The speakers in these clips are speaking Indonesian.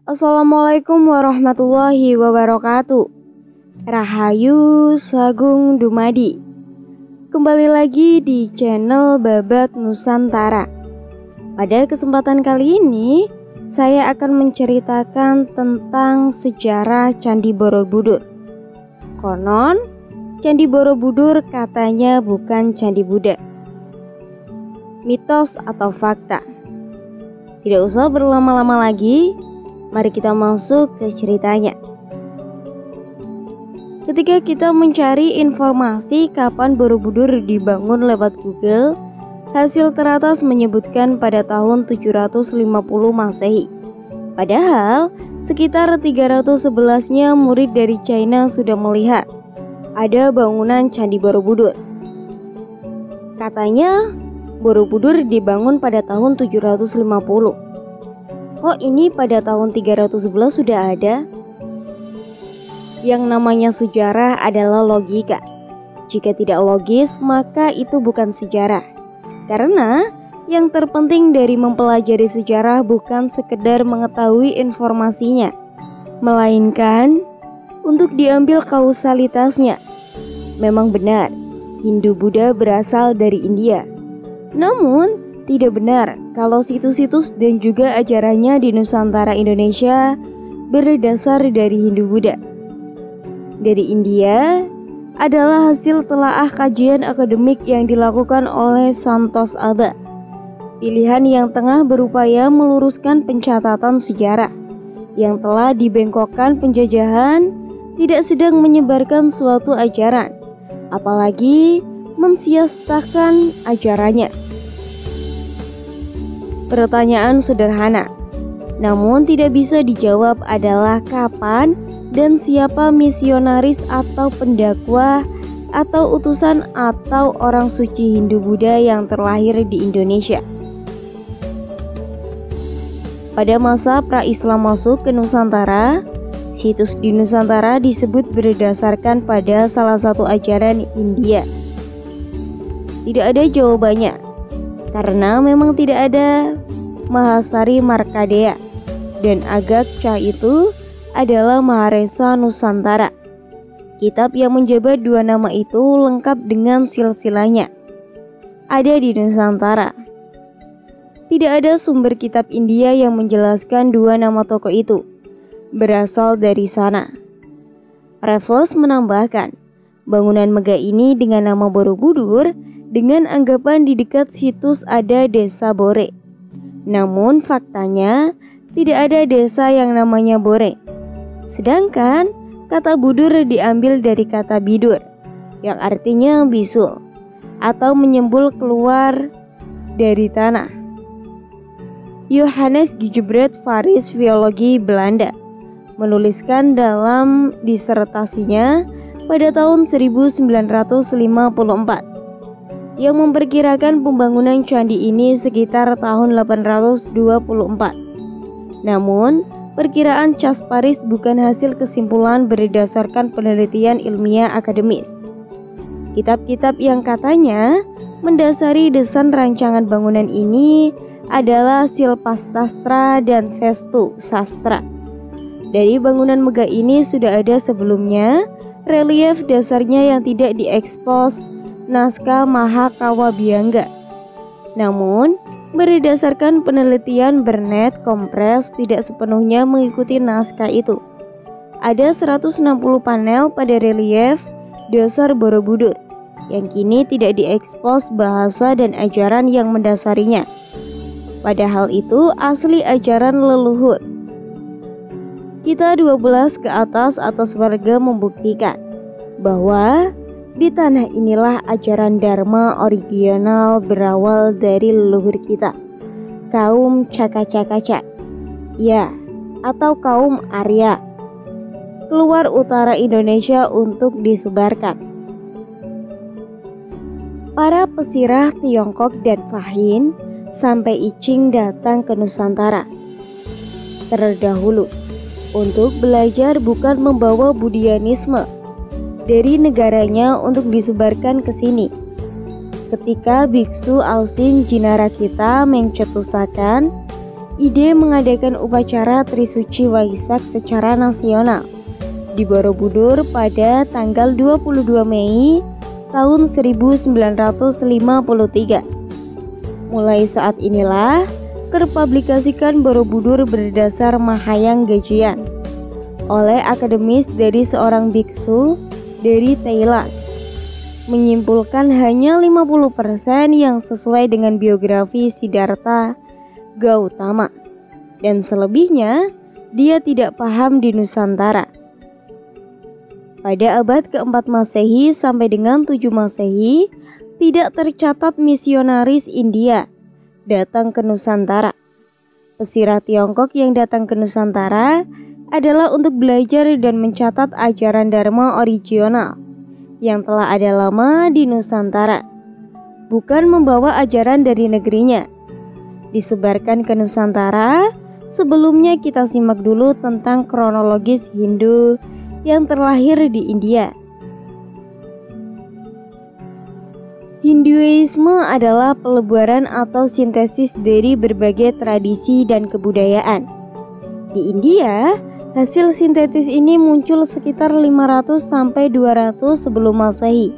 Assalamualaikum warahmatullahi wabarakatuh. Rahayu Sagung Dumadi. Kembali lagi di channel Babat Nusantara. Pada kesempatan kali ini saya akan menceritakan tentang sejarah Candi Borobudur. Konon Candi Borobudur katanya bukan Candi Buddha. Mitos atau fakta? Tidak usah berlama-lama lagi, mari kita masuk ke ceritanya. Ketika kita mencari informasi kapan Borobudur dibangun lewat Google, hasil teratas menyebutkan pada tahun 750 Masehi. Padahal sekitar 311-nya murid dari China sudah melihat ada bangunan Candi Borobudur. Katanya Borobudur dibangun pada tahun 750. Kok ini pada tahun 311 sudah ada? Yang namanya sejarah adalah logika. Jika tidak logis, maka itu bukan sejarah. Karena yang terpenting dari mempelajari sejarah bukan sekedar mengetahui informasinya, melainkan untuk diambil kausalitasnya. Memang benar, Hindu-Buddha berasal dari India. Namun, tidak benar kalau situs-situs dan juga ajarannya di Nusantara Indonesia berdasar dari Hindu-Buddha. Dari India adalah hasil telaah kajian akademik yang dilakukan oleh Santos Aba. Pilihan yang tengah berupaya meluruskan pencatatan sejarah yang telah dibengkokkan penjajahan, tidak sedang menyebarkan suatu ajaran, apalagi mensiastakan ajarannya. Pertanyaan sederhana, namun tidak bisa dijawab adalah kapan dan siapa misionaris atau pendakwah atau utusan atau orang suci Hindu-Buddha yang terlahir di Indonesia. Pada masa pra-Islam masuk ke Nusantara, situs di Nusantara disebut berdasarkan pada salah satu ajaran India. Tidak ada jawabannya, karena memang tidak ada Mahasari Markadea dan Agakca itu adalah Maharesa Nusantara. Kitab yang menjabat dua nama itu lengkap dengan silsilahnya. Ada di Nusantara. Tidak ada sumber kitab India yang menjelaskan dua nama tokoh itu berasal dari sana. Raffles menambahkan, bangunan megah ini dengan nama Borobudur dengan anggapan di dekat situs ada desa Bore. Namun faktanya tidak ada desa yang namanya Bore. Sedangkan kata budur diambil dari kata bidur yang artinya bisul atau menyembul keluar dari tanah. Johannes Gugebrecht Faris Biologi Belanda menuliskan dalam disertasinya pada tahun 1954 yang memperkirakan pembangunan candi ini sekitar tahun 824. Namun, perkiraan Casparis bukan hasil kesimpulan berdasarkan penelitian ilmiah akademis. Kitab-kitab yang katanya mendasari desain rancangan bangunan ini adalah Silpasastra dan Vestu Sastra. Dari bangunan megah ini sudah ada sebelumnya relief dasarnya yang tidak diekspos naskah Mahakawabyangga. Namun, berdasarkan penelitian Bernet Kompres tidak sepenuhnya mengikuti naskah itu. Ada 160 panel pada relief dasar Borobudur yang kini tidak diekspos bahasa dan ajaran yang mendasarinya. Padahal itu asli ajaran leluhur. Kita 12 ke atas warga membuktikan bahwa di tanah inilah ajaran Dharma original berawal dari leluhur kita, kaum Caka-Cakaca, ya, atau kaum Arya, keluar utara Indonesia untuk disebarkan. Para pesirah Tiongkok dan Fahin sampai I Ching datang ke Nusantara terdahulu untuk belajar, bukan membawa Buddhisme dari negaranya untuk disebarkan ke sini. Ketika biksu Ausin Jinarakita mencetusakan ide mengadakan upacara Trisuci Waisak secara nasional di Borobudur pada tanggal 22 Mei tahun 1953. Mulai saat inilah terpublikasikan Borobudur berdasar Mahayang Gajian oleh akademis dari seorang biksu dari Thailand, menyimpulkan hanya 50% yang sesuai dengan biografi Siddhartha Gautama, dan selebihnya dia tidak paham di Nusantara. Pada abad keempat Masehi sampai dengan 7 Masehi, tidak tercatat misionaris India datang ke Nusantara. Pesirah Tiongkok yang datang ke Nusantara adalah untuk belajar dan mencatat ajaran Dharma original yang telah ada lama di Nusantara, bukan membawa ajaran dari negerinya. Disebarkan ke Nusantara. Sebelumnya kita simak dulu tentang kronologis Hindu yang terlahir di India. Hinduisme adalah peleburan atau sintesis dari berbagai tradisi dan kebudayaan. Di India, hasil sintetis ini muncul sekitar 500 sampai 200 sebelum Masehi.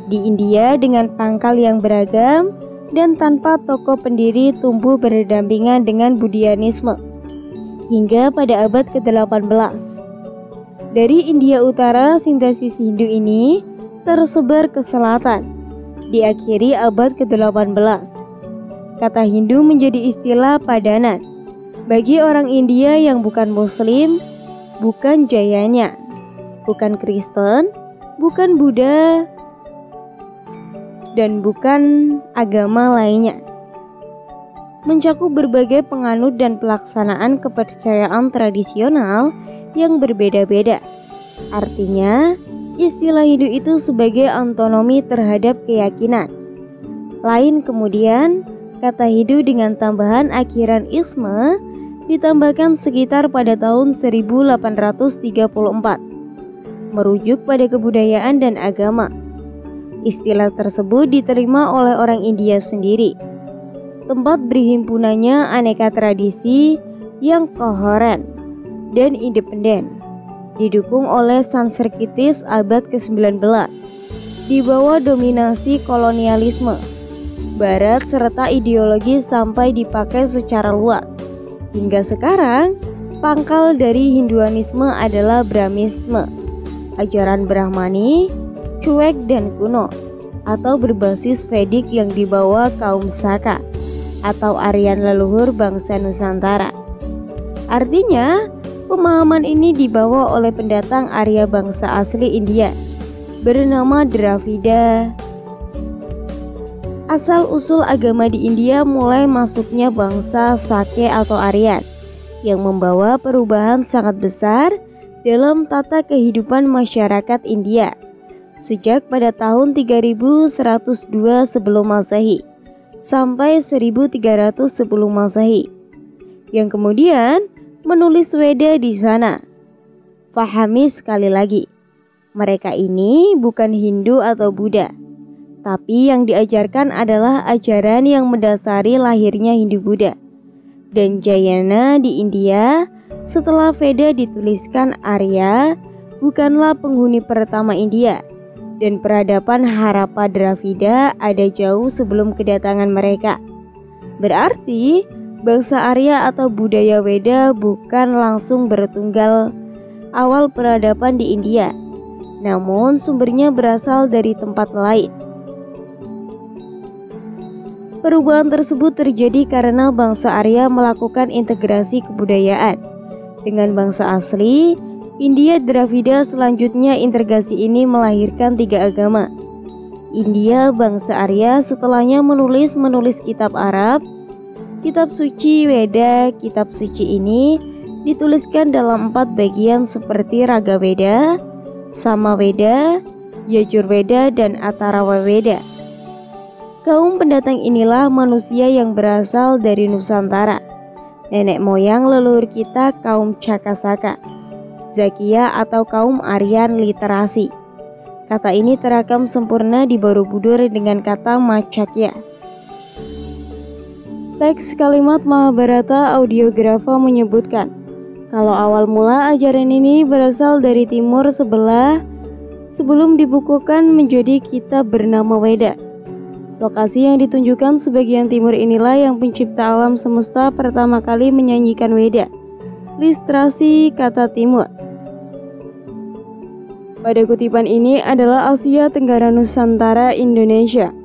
Di India dengan pangkal yang beragam dan tanpa tokoh pendiri tumbuh berdampingan dengan Buddhisme hingga pada abad ke-18. Dari India Utara, sintesis Hindu ini tersebar ke selatan. Diakhiri abad ke-18, kata Hindu menjadi istilah padanan bagi orang India yang bukan Muslim, bukan Jainanya, bukan Kristen, bukan Buddha, dan bukan agama lainnya. Mencakup berbagai penganut dan pelaksanaan kepercayaan tradisional yang berbeda-beda. Artinya, istilah Hindu itu sebagai antonomi terhadap keyakinan lain. Kemudian, kata Hindu dengan tambahan akhiran isme ditambahkan sekitar pada tahun 1834, merujuk pada kebudayaan dan agama. Istilah tersebut diterima oleh orang India sendiri, tempat berhimpunannya aneka tradisi yang koheren dan independen, didukung oleh Sanskertis abad ke-19 di bawah dominasi kolonialisme Barat serta ideologi sampai dipakai secara luas. Hingga sekarang, pangkal dari Hinduanisme adalah Brahmisme, ajaran Brahmani, cuek dan kuno, atau berbasis Vedik yang dibawa kaum Saka atau Aryan leluhur bangsa Nusantara. Artinya, pemahaman ini dibawa oleh pendatang Arya bangsa asli India bernama Dravida. Asal-usul agama di India mulai masuknya bangsa Sake atau Aryan yang membawa perubahan sangat besar dalam tata kehidupan masyarakat India sejak pada tahun 3102 sebelum Masehi sampai 1300 sebelum Masehi, yang kemudian menulis Weda di sana. Pahami sekali lagi, mereka ini bukan Hindu atau Buddha, tapi yang diajarkan adalah ajaran yang mendasari lahirnya Hindu-Buddha dan Jaina di India. Setelah Veda dituliskan, Arya bukanlah penghuni pertama India, dan peradaban Harappa Dravida ada jauh sebelum kedatangan mereka. Berarti bangsa Arya atau budaya Weda bukan langsung bertunggal awal peradaban di India, namun sumbernya berasal dari tempat lain. Perubahan tersebut terjadi karena bangsa Arya melakukan integrasi kebudayaan dengan bangsa asli India Dravida. Selanjutnya integrasi ini melahirkan 3 agama. India bangsa Arya setelahnya menulis kitab Arab, kitab suci Weda. Kitab suci ini dituliskan dalam 4 bagian seperti Raga Weda, Sama Weda, Yajur Weda, dan Atharva Weda. Kaum pendatang inilah manusia yang berasal dari Nusantara. Nenek moyang leluhur kita kaum Cakasaka, Zakia atau kaum Aryan literasi. Kata ini terakam sempurna di Borobudur dengan kata Macakya. Teks kalimat Mahabharata Audiografa menyebutkan kalau awal mula ajaran ini berasal dari timur sebelah sebelum dibukukan menjadi kitab bernama Weda. Lokasi yang ditunjukkan sebagian timur inilah yang pencipta alam semesta pertama kali menyanyikan Weda. Ilustrasi kata timur. Pada kutipan ini adalah Asia Tenggara Nusantara Indonesia.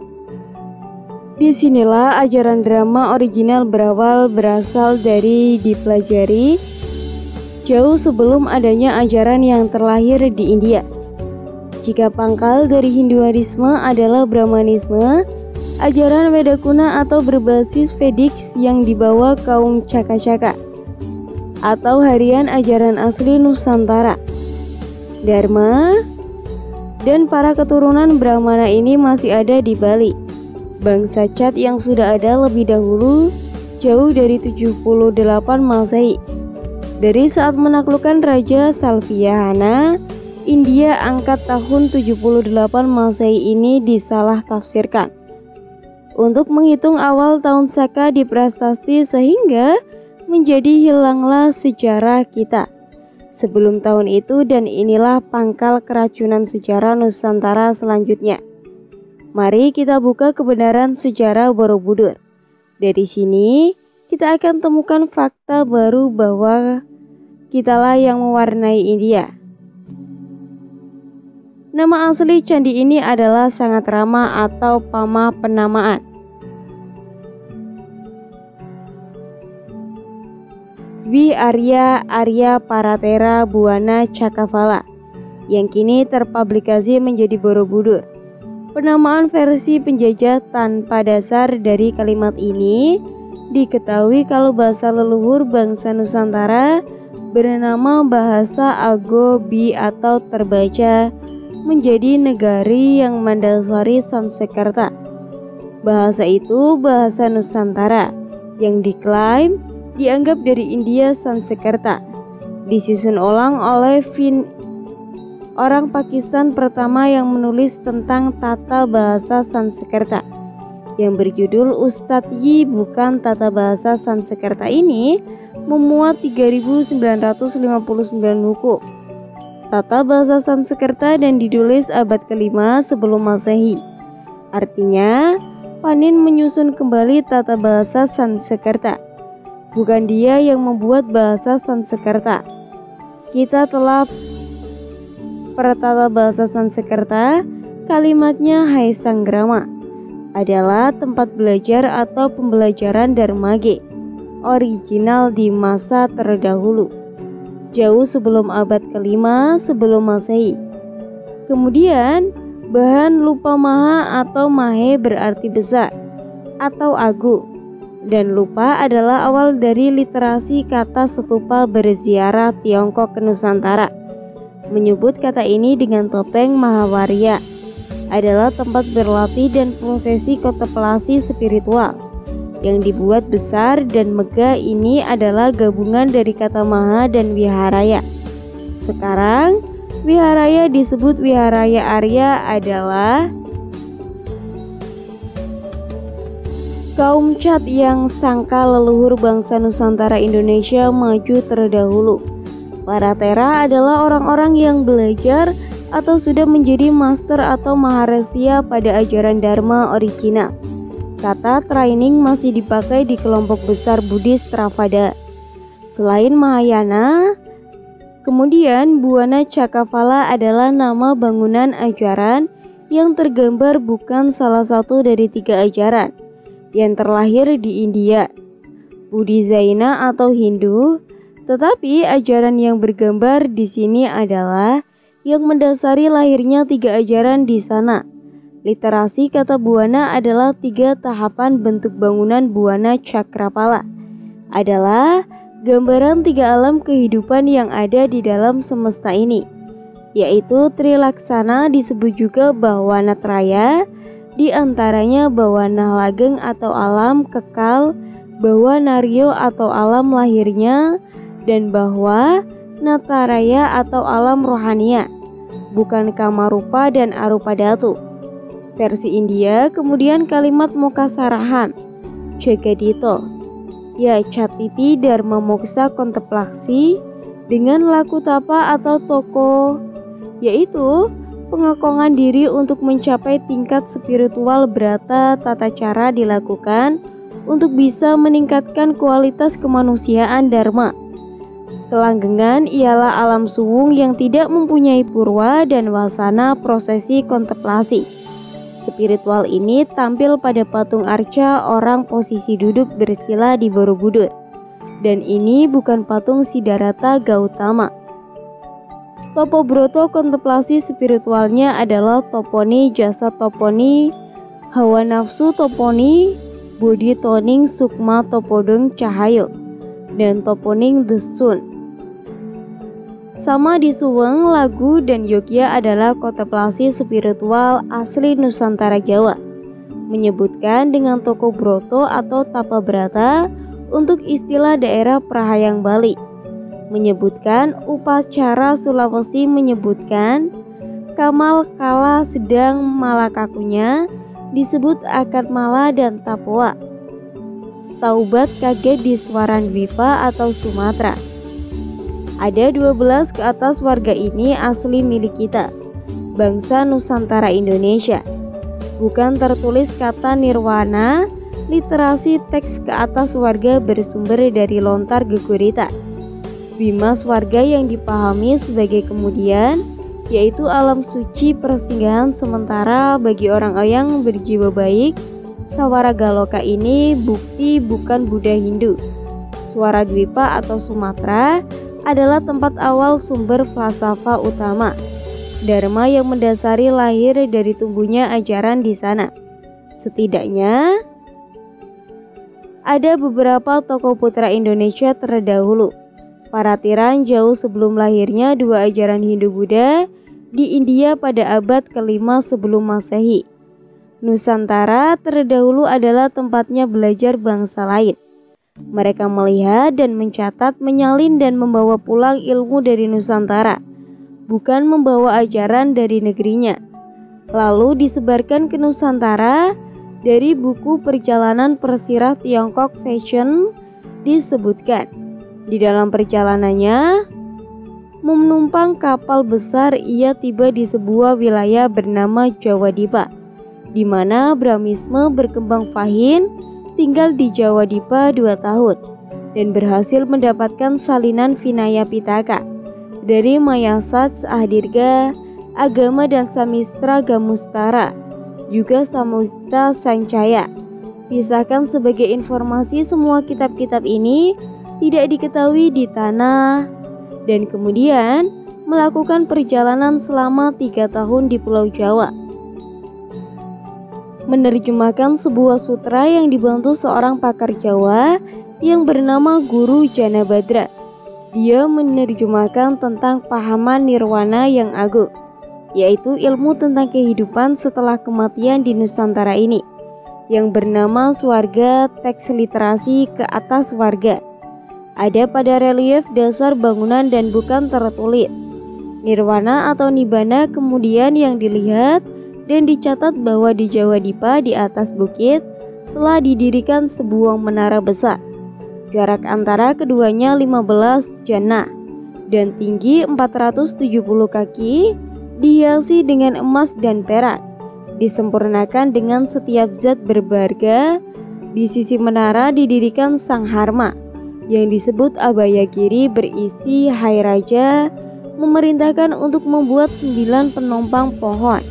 Disinilah ajaran drama original berasal dari dipelajari jauh sebelum adanya ajaran yang terlahir di India. Jika pangkal dari Hinduisme adalah Brahmanisme, ajaran Weda kuna atau berbasis Vedic yang dibawa kaum Caka-Caka atau harian ajaran asli Nusantara, Dharma, dan para keturunan Brahmana ini masih ada di Bali. Bangsa Cat yang sudah ada lebih dahulu jauh dari 78 Masehi. Dari saat menaklukkan Raja Salvihana, India angkat tahun 78 Masehi ini disalah tafsirkan untuk menghitung awal tahun Saka di prasasti sehingga menjadi hilanglah sejarah kita sebelum tahun itu, dan inilah pangkal keracunan sejarah Nusantara selanjutnya. Mari kita buka kebenaran sejarah Borobudur. Dari sini kita akan temukan fakta baru bahwa kitalah yang mewarnai India. Nama asli candi ini adalah Sangatrama atau Pama penamaan. Wi Arya Paratera Buana Cakavala yang kini terpublikasi menjadi Borobudur. Penamaan versi penjajah tanpa dasar dari kalimat ini diketahui kalau bahasa leluhur bangsa Nusantara bernama bahasa Agobi atau terbaca menjadi negari yang mendasari Sanskerta. Bahasa itu bahasa Nusantara yang diklaim dianggap dari India Sanskerta, disusun ulang oleh orang Pakistan pertama yang menulis tentang tata bahasa Sanskerta yang berjudul Ustadz Yi Bukan Tata Bahasa Sanskerta ini memuat 3959 buku tata bahasa Sanskerta dan ditulis abad ke-5 sebelum Masehi. Artinya, Panin menyusun kembali tata bahasa Sanskerta. Bukan dia yang membuat bahasa Sanskerta. Kita telah pertata bahasa Sanskerta, kalimatnya Hai Sanggrama adalah tempat belajar atau pembelajaran Dharmage original di masa terdahulu, jauh sebelum abad ke-5 sebelum Masehi. Kemudian, bahan lupa maha atau mahe berarti besar atau agung, dan lupa adalah awal dari literasi kata stupa berziarah Tiongkok ke Nusantara. Menyebut kata ini dengan topeng Mahawarya adalah tempat berlatih dan prosesi kontemplasi spiritual yang dibuat besar dan megah. Ini adalah gabungan dari kata maha dan wiharaya. Sekarang wiharaya disebut wiharaya Arya adalah kaum Cat yang sangka leluhur bangsa Nusantara Indonesia maju terdahulu. Paratera adalah orang-orang yang belajar atau sudah menjadi master atau maharesya pada ajaran Dharma original. Kata training masih dipakai di kelompok besar Buddhis Theravada. Selain Mahayana, kemudian Buana Cakavala adalah nama bangunan ajaran yang tergambar bukan salah satu dari 3 ajaran yang terlahir di India, Buddhizaina atau Hindu. Tetapi ajaran yang bergambar di sini adalah yang mendasari lahirnya 3 ajaran di sana. Literasi kata Buana adalah 3 tahapan bentuk bangunan Buana Cakrapala. Adalah gambaran 3 alam kehidupan yang ada di dalam semesta ini, yaitu Trilaksana, disebut juga Bawana Traya, di antaranya Bawana Lageng atau alam kekal, Bawanaryo atau alam lahirnya, dan bahwa Nataraya atau alam rohania, bukan Kamarupa dan Arupa Datu. Versi India, kemudian kalimat Mukasarahan Jagadito, ya Catiti Dharma Moksa Kontemplasi dengan laku tapa atau toko, yaitu pengakongan diri untuk mencapai tingkat spiritual berata tata cara dilakukan untuk bisa meningkatkan kualitas kemanusiaan dharma. Kelanggengan ialah alam suwung yang tidak mempunyai purwa dan wasana prosesi kontemplasi. Spiritual ini tampil pada patung arca orang posisi duduk bersila di Borobudur. Dan ini bukan patung Siddhartha Gautama. Topo Broto kontemplasi spiritualnya adalah toponi jasa toponi, hawa nafsu toponi, budi toning sukma topodeng cahayo, dan toponing the sun. Sama di Suweng, Lagu, dan Yogya adalah kontemplasi spiritual asli Nusantara Jawa, menyebutkan dengan toko broto atau tapa brata untuk istilah daerah Prahayang Bali. Menyebutkan upacara Sulawesi menyebutkan kamal kala sedang malakakunya disebut akad mala dan tapoa. Taubat kaget di Swarandwipa atau Sumatera. Ada 12 ke atas warga ini asli milik kita, bangsa Nusantara Indonesia. Bukan tertulis kata nirwana, literasi teks ke atas warga bersumber dari lontar gegurita. Bimas warga yang dipahami sebagai kemudian, yaitu alam suci persinggahan sementara bagi orang-orang yang berjiwa baik. Sawara Galoka ini bukti bukan Buddha Hindu. Swaradwipa atau Sumatera adalah tempat awal sumber falsafah utama Dharma yang mendasari lahir dari tumbuhnya ajaran di sana. Setidaknya ada beberapa tokoh putra Indonesia terdahulu. Paratiran jauh sebelum lahirnya dua ajaran Hindu-Buddha di India pada abad ke-5 sebelum Masehi. Nusantara terdahulu adalah tempatnya belajar bangsa lain. Mereka melihat dan mencatat, menyalin dan membawa pulang ilmu dari Nusantara, bukan membawa ajaran dari negerinya. Lalu disebarkan ke Nusantara. Dari buku Perjalanan Persirah Tiongkok Fashion disebutkan, di dalam perjalanannya menumpang kapal besar, ia tiba di sebuah wilayah bernama Jawadipa, di mana Brahmisme berkembang fahin. Tinggal di Jawadipa 2 tahun dan berhasil mendapatkan salinan Vinaya Pitaka dari Mayasats Ahdirga, Agama dan Samistra Gamustara, juga Samukta Sancaya. Pisahkan sebagai informasi, semua kitab-kitab ini tidak diketahui di tanah, dan kemudian melakukan perjalanan selama 3 tahun di Pulau Jawa, menerjemahkan sebuah sutra yang dibantu seorang pakar Jawa yang bernama Guru Janabadra. Dia menerjemahkan tentang pahaman nirwana yang agung, yaitu ilmu tentang kehidupan setelah kematian di Nusantara ini, yang bernama Swarga. Teks literasi ke atas warga ada pada relief dasar bangunan dan bukan tertulis. Nirwana atau Nibbana kemudian yang dilihat dan dicatat bahwa di Jawadipa di atas bukit telah didirikan sebuah menara besar. Jarak antara keduanya 15 jannah dan tinggi 470 kaki, dihiasi dengan emas dan perak, disempurnakan dengan setiap zat berharga. Di sisi menara didirikan Sang Harma yang disebut Abayagiri berisi Hai Raja, memerintahkan untuk membuat 9 penompang pohon.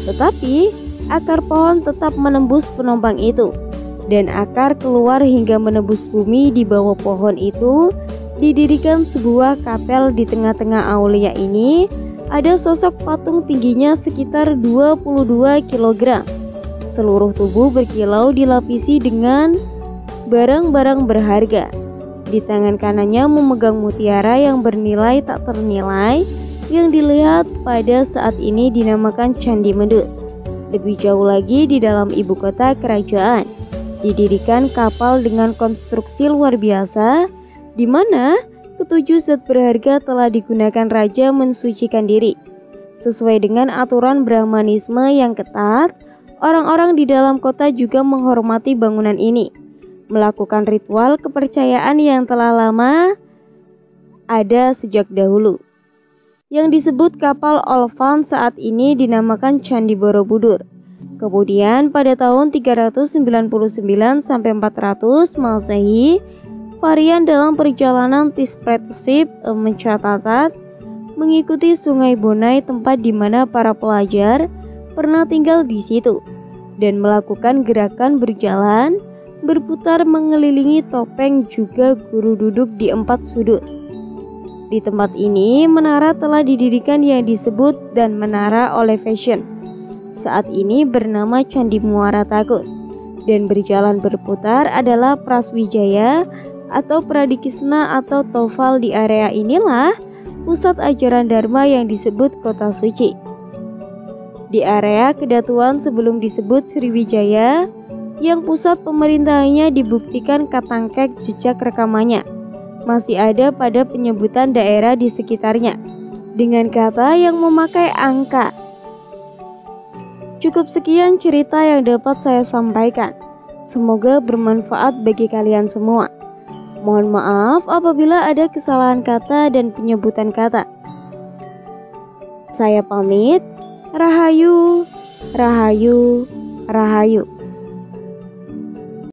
Tetapi akar pohon tetap menembus penompang itu, dan akar keluar hingga menembus bumi. Di bawah pohon itu didirikan sebuah kapel. Di tengah-tengah aulia ini ada sosok patung tingginya sekitar 22 kg. Seluruh tubuh berkilau dilapisi dengan barang-barang berharga. Di tangan kanannya memegang mutiara yang bernilai tak ternilai, yang dilihat pada saat ini dinamakan Candi Mendut. Lebih jauh lagi, di dalam ibu kota kerajaan didirikan kapal dengan konstruksi luar biasa, di mana ketujuh zat berharga telah digunakan raja mensucikan diri. Sesuai dengan aturan Brahmanisme yang ketat, orang-orang di dalam kota juga menghormati bangunan ini. melakukan ritual kepercayaan yang telah lama ada sejak dahulu. Yang disebut kapal Olvan saat ini dinamakan Candi Borobudur. Kemudian pada tahun 399 sampai 400 Masehi, varian dalam perjalanan Tispretship mencatat mengikuti Sungai Bonai, tempat di mana para pelajar pernah tinggal di situ, dan melakukan gerakan berjalan, berputar mengelilingi topeng, juga guru duduk di 4 sudut. Di tempat ini, menara telah didirikan yang disebut dan Menara Elevation. Saat ini bernama Candi Muara Takus, dan berjalan berputar adalah Praswijaya atau Pradikisna atau Tofal. Di area inilah pusat ajaran Dharma yang disebut Kota Suci. Di area kedatuan sebelum disebut Sriwijaya, yang pusat pemerintahannya dibuktikan Katangkek, jejak rekamannya masih ada pada penyebutan daerah di sekitarnya dengan kata yang memakai angka. Cukup sekian cerita yang dapat saya sampaikan. Semoga bermanfaat bagi kalian semua. Mohon maaf apabila ada kesalahan kata dan penyebutan kata. Saya pamit. Rahayu, rahayu, rahayu.